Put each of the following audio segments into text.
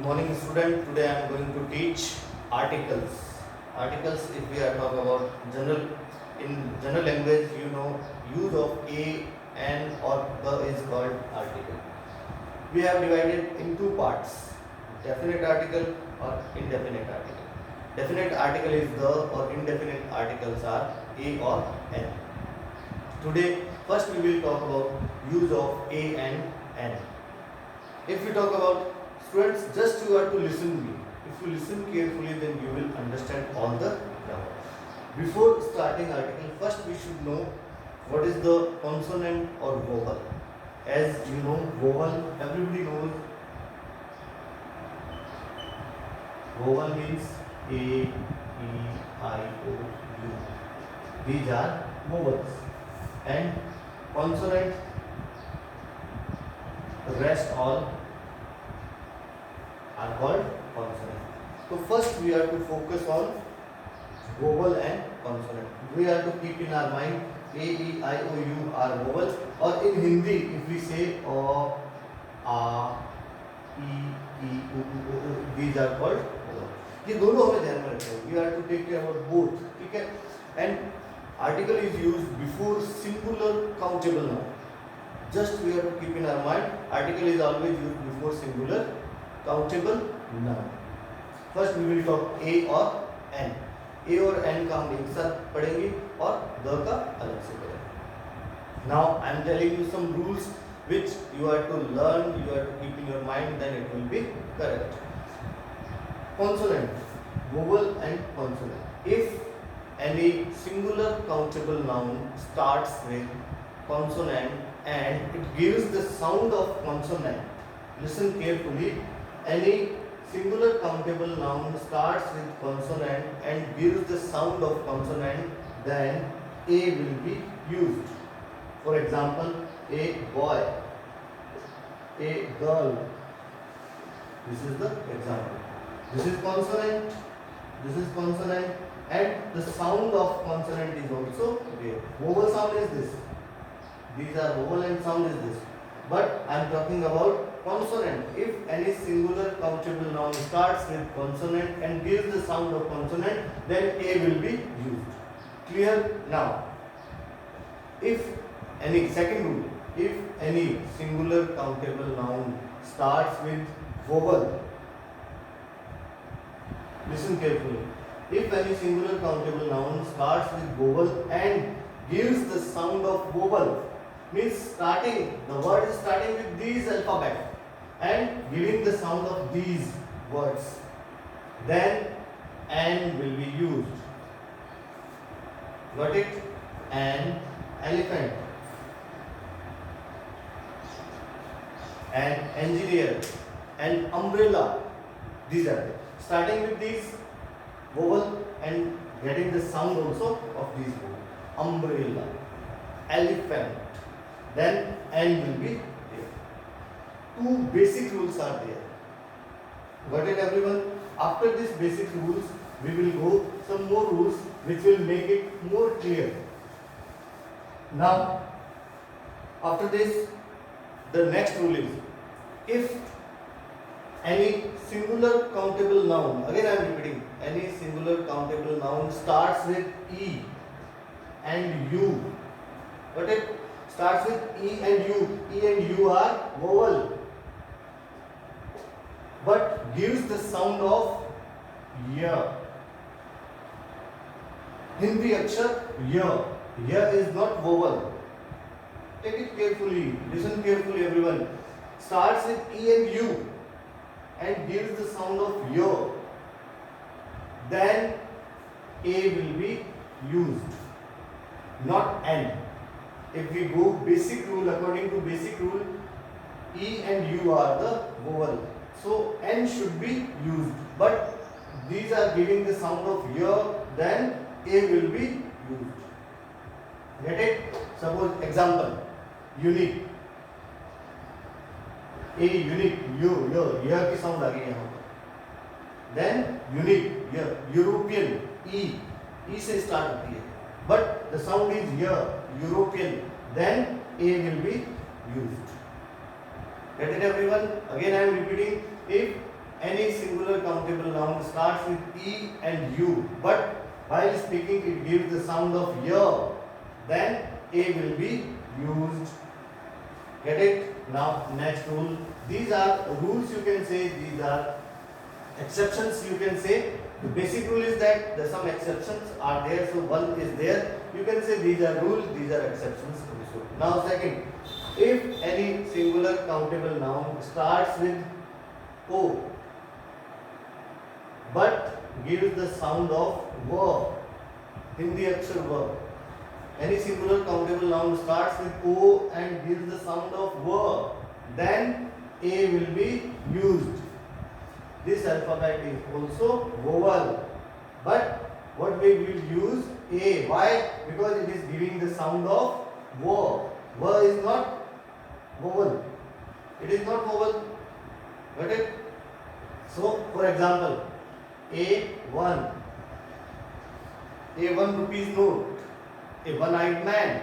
morning student. Today I am going to teach articles. Articles, if we are talking about general language, you know, use of a, an or the is called article. We have divided in two parts: definite article or indefinite article. Definite article is the, or indefinite articles are a or an. Today first we will talk about use of a and an. If we talk about students, just you have to listen to me. If you listen carefully, then you will understand all the grammar. Before starting article, first we should know what is the consonant or vowel. As you know, vowel, everybody knows. Vowel means A, E, I, O, U. These are vowels. And consonant, the rest all are called consonant. So first we have to focus on vowel and consonant. We have to keep in our mind A, E, I, O, U are vowels, or in Hindi if we say O, A, E, U, these are called vowels. ये दोनों हमें ध्यान में रखना है. We have to take care about both. ठीक है? And article is used before singular countable noun. Just we have to keep in our mind, article is always used before singular countable noun. First we will talk a और n. a और n का हम एक साथ पढ़ेंगे और the का अलग से पढ़ेंगे. Now I am telling you some rules which you have to learn, you have to keep in your mind, then it will be correct. Consonant, vowel and consonant. If any singular countable noun starts with consonant and it gives the sound of consonant, listen carefully. Any singular countable noun starts with consonant and gives the sound of consonant, then a will be used. For example, a boy, a girl. This is the example. This is consonant, and the sound of consonant is also there. Vowel sound is this. These are vowel and sound is this. But I am talking about consonant. If any singular countable noun starts with consonant and gives the sound of consonant, then a will be used. Clear? Now, if any second rule, if any singular countable noun starts with vowel, listen carefully. If any singular countable noun starts with vowel and gives the sound of vowel, means starting, the word is starting with these alphabet and giving the sound of these words, then an will be used. Got it? An elephant, an engineer, an umbrella. These are there. Starting with these vowel and getting the sound also of these vowel. Umbrella, elephant, then n will be there. Two basic rules are there. Got it, everyone? After these basic rules, we will go some more rules which will make it more clear. Now, after this, the next rule is, if any singular countable noun, again I am repeating, any singular countable noun starts with E and U. Got it? Starts with E and U. E and U are vowel, but gives the sound of ya. Hindi akshar ya. Ya is not vowel. Take it carefully. Listen carefully, everyone. Starts with E and U and gives the sound of ya. Then a will be used, not n. If we go basic rule, according to basic rule, E and U are the vowel, so n should be used. But these are giving the sound of ya, then a will be used. Get it? Suppose example, unique. A unique, यह की sound आ गई यहाँ पर. Then unique, European, E से start होती है. But the sound is European. Then A will be used. Get it, everyone? Again I am repeating. If any singular countable noun starts with E and U, but while speaking it gives the sound of Y, then A will be used. Get it? Now next rule. These are rules, you can say. These are exceptions, you can say. The basic rule is that some exceptions are there, so one is there. You can say these are rules, these are exceptions. Now second, if any singular countable noun starts with O but gives the sound of V, Hindi akshar V. Any singular countable noun starts with O and gives the sound of V, then A will be used. This alphabet is also vowel, but what we will use A. Why? Because it is giving the sound of V. V is not vowel. It is not vowel. Got it? So, for example, A1 rupees note, a one-eyed man.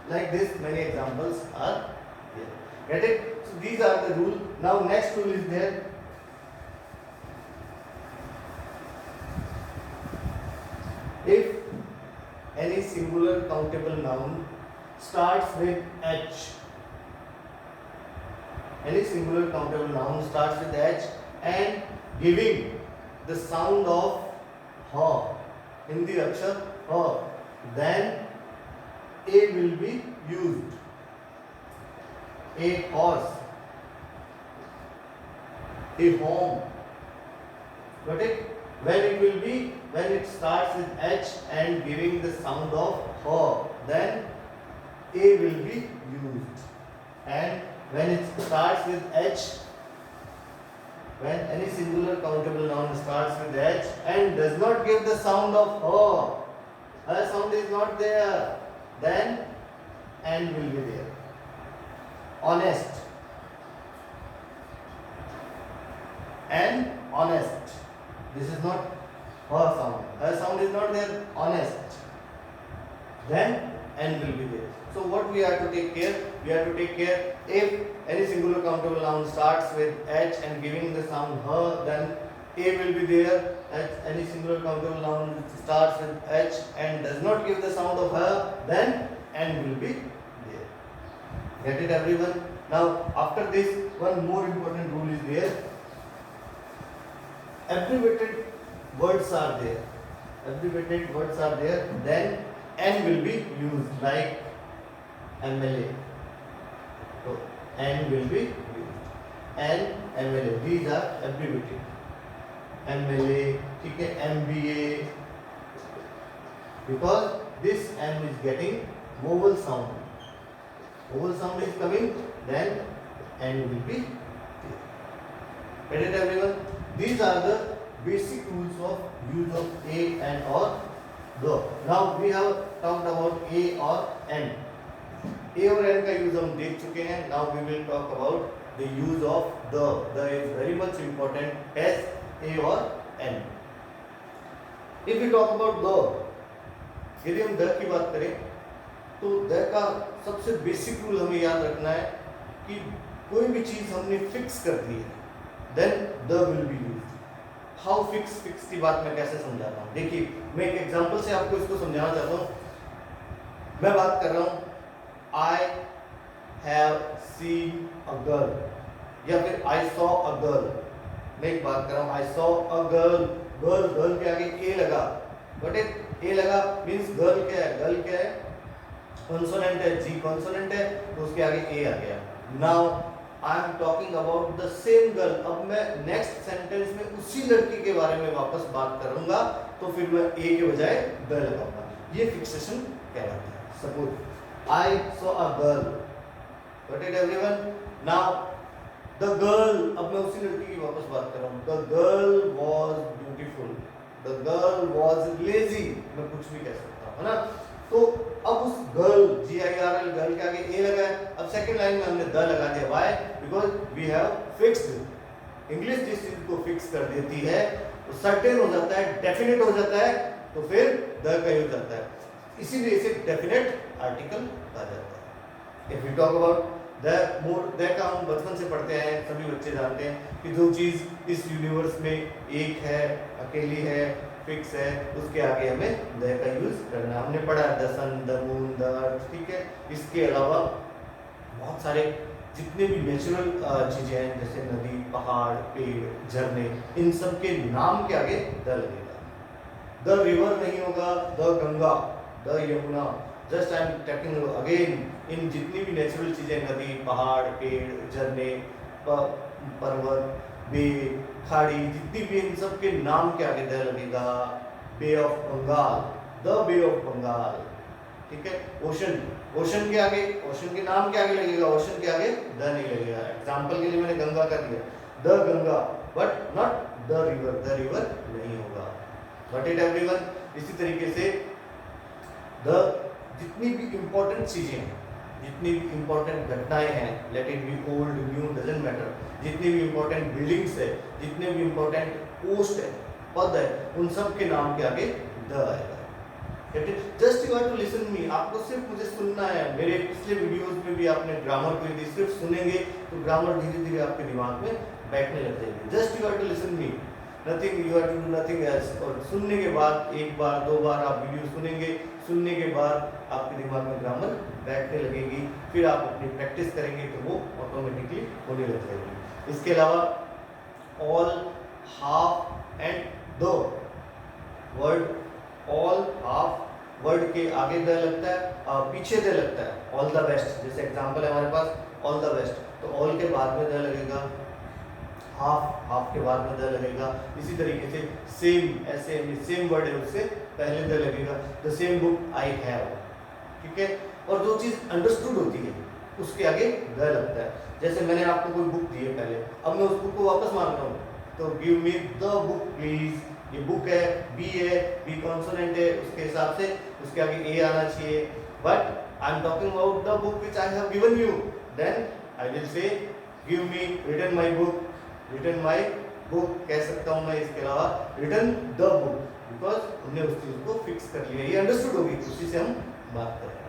Like this, many examples are there. Get it? So these are the rule. Now next rule is there. If any singular countable noun starts with H, any singular countable noun starts with H and giving the sound of Ha, Hindi akshar Ha, then A will be used. A horse, a home. Got it? When it starts with H and giving the sound of Ha, then A will be used. And when it starts with H, when any singular countable noun starts with H and does not give the sound of Ha, a sound is not there, then N will be there. Honest, and honest. This is not her sound. Her sound is not there. Honest. Then N will be there. So what we have to take care? We have to take care if any singular countable noun starts with H and giving the sound her, then A will be there. Any singular countable noun starts with H and does not give the sound of her, then N will be there. Get it, everyone? Now after this, one more important rule is there. Abbreviated words are there. Abbreviated words are there. Then N will be used, like MLA. So N will be used. N, MLA. These are abbreviated. MLA, MBA. Because this M is getting vowel sound. Vowel sound is coming, then N will be there. Get it, everyone? These are the basic rules of use of A and or the. Now we have talked about A or N. A और N का use हम देख चुके हैं. Now we will talk about the use of the. The is very much important as A or N. If we talk about the, यदि हम the की बात करें, तो the का सबसे बेसिक रूल हमें याद रखना है कि कोई भी चीज हमने फिक्स कर दी है, then the will be used. How fix की बात मैं कैसे समझाता हूँ? देखिए, मैं एक एग्जांपल से आपको इसको समझाना चाहता हूँ. मैं बात कर रहा हूँ I have seen a girl या फिर I saw a girl. मैं एक बात कर रहा हूँ I saw a girl. Girl के आगे A लगा, बट A लगा मीन्स गर्ल क्या है? गर्ल क्या है? कॉन्सोनेंट है, G कॉन्सोनेंट है, तो उसके आगे A आ गया. Now I am talking about the same girl. अब मैं नेक्स्ट सेंटेंस में उसी लड़की के बारे में वापस बात करूंगा, तो फिर मैं ए के बजाय द लगाऊंगा. ये फिक्सेशन कहलाता है. Suppose I saw a girl. Got it everyone? Now the girl, अब मैं उसी लड़की की वापस बात कर रहा हूं. The girl was beautiful. The girl was lazy. मैं कुछ भी कह सकता हूं, है ना? तो अब उस गर्ल, GIRL, गर्ल के आगे ए लगा है. अब सेकंड लाइन में हमने द लगा दिया. Why? Because we have fixed. English जिस चीज को फिक्स कर देती है तो सर्टेन हो जाता है, डेफिनेट हो जाता है, तो फिर द का यूज करता है. इसीलिए इसे डेफिनेट आर्टिकल कहा जाता है. If you talk about the का हम बचपन से पढ़ते हैं, सभी बच्चे जानते हैं कि जो चीज़ इस यूनिवर्स में एक है, अकेली है, फिक्स है, उसके आगे हमें द का यूज करना है। हमने पढ़ा the sun, the moon, the earth, ठीक है। इसके अलावा बहुत सारे जितने भी नेचुरल चीजें हैं जैसे नदी, पहाड़, पेड़, झरने, इन सब के नाम के आगे द लगेगा। द रिवर नहीं होगा, the Ganga, the Yamuna. Just I am talking again in जितनी भी नेचुरल चीजें, नदी, पहाड़, पेड़, झरने, पर्वत, बे, खाड़ी, जितनी भी, इन सब के नाम के आगे द लगेगा। Bay of Bengal, the bay of Bengal, ठीक है। ओशन, ओशन के आगे, ओशन के नाम के आगे लगेगा, ओशन के आगे द नहीं लगेगा। एग्जांपल के लिए मैंने गंगा का दिया, the Ganga, but not the river नहीं होगा। But it everyone. इसी तरीके से द जितनी भी इंपॉर्टेंट चीजें हैं, जितनी भी इंपॉर्टेंट घटनाएं हैं, let it be old, new, doesn't matter, जितनी भी इंपॉर्टेंट बिल्डिंग्स है, जितने भी इंपॉर्टेंट पोस्ट है, पद है, उन सब के नाम के आगे द आएगा। Just you have to listen me, आपको सिर्फ मुझे सुनना है। मेरे पिछले वीडियोस में भी आपने ग्रामर को यदि सिर्फ सुनेंगे तो ग्रामर धीरे धीरे आपके दिमाग में बैठने लग जाएगी। Just you have to listen me, nothing, you have to do nothing else. और सुनने के बाद एक बार दो बार आप वीडियो सुनेंगे, सुनने के बाद आपके दिमाग में ग्रामर बैठने लगेगी, फिर आप अपनी प्रैक्टिस करेंगे तो वो ऑटोमेटिकली होने लग जाएगी। इसके अलावा ऑल, हाफ एंड दो वर्ड, ऑल, हाफ वर्ड के आगे द लगता है, पीछे द लगता है। ऑल द बेस्ट, जैसे एग्जांपल है हमारे पास ऑल द बेस्ट, तो ऑल के बाद में द लगेगा, हाफ, हाफ के बाद में द लगेगा। इसी तरीके से सेम, ऐसे सेम वर्ड है उससे पहले द लगेगा। The same book I have, ठीक है। और जो चीज़ अंडरस्टूड होती है उसके आगे द लगता है। जैसे मैंने आपको कोई बुक दी है पहले, अब मैं उस बुक को वापस मांग रहा हूँ, तो give me the book please. ये बुक है, बी है, बी कॉन्सोनेंट है, उसके हिसाब से उसके आगे ए आना चाहिए। But I am talking about the book which I have given you, then I will say give me, return my book, return my book कह सकता हूँ मैं। इसके अलावा रिटन द बुक, बिकॉज हमने उस चीज को फिक्स कर लिया, ये अंडरस्टूड होगी, उसी से हम बात करें।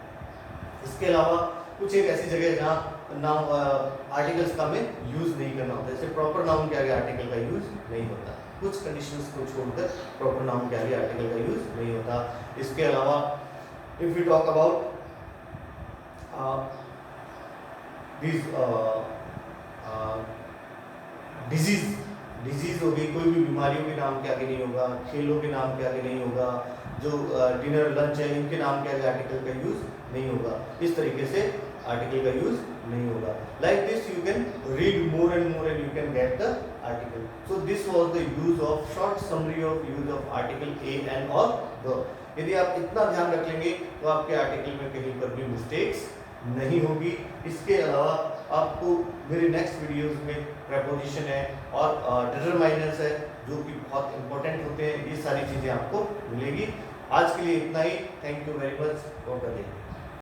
इसके अलावा कुछ एक ऐसी जगह है जहाँ नाउन आर्टिकल्स का हमें यूज नहीं करना होता, जैसे प्रॉपर नाउन के आगे आर्टिकल का यूज नहीं होता। कुछ कंडीशंस को छोड़कर प्रॉपर नाउन के आगे आर्टिकल का यूज नहीं होता। इसके अलावा if you talk about this disease, disease होगी, कोई भी बीमारियों के नाम के आगे नहीं होगा, खेलों के नाम के आगे नहीं होगा, जो डिनर लंच है इनके नाम के आगे आर्टिकल का यूज नहीं होगा। इस तरीके से आर्टिकल का यूज नहीं होगा। Like this you can read more and you can get the article. So this was the use of short summary of use of article A and और द। यदि आप इतना ध्यान रख लेंगे तो आपके आर्टिकल में कहीं पर भी मिस्टेक्स नहीं होगी। इसके अलावा आपको मेरे नेक्स्ट वीडियोस में प्रेपोजिशन है और डिटरमाइनर्स है जो कि बहुत इंपॉर्टेंट होते हैं, ये सारी चीज़ें आपको मिलेगी। आज के लिए इतना ही। Thank you very much for coming.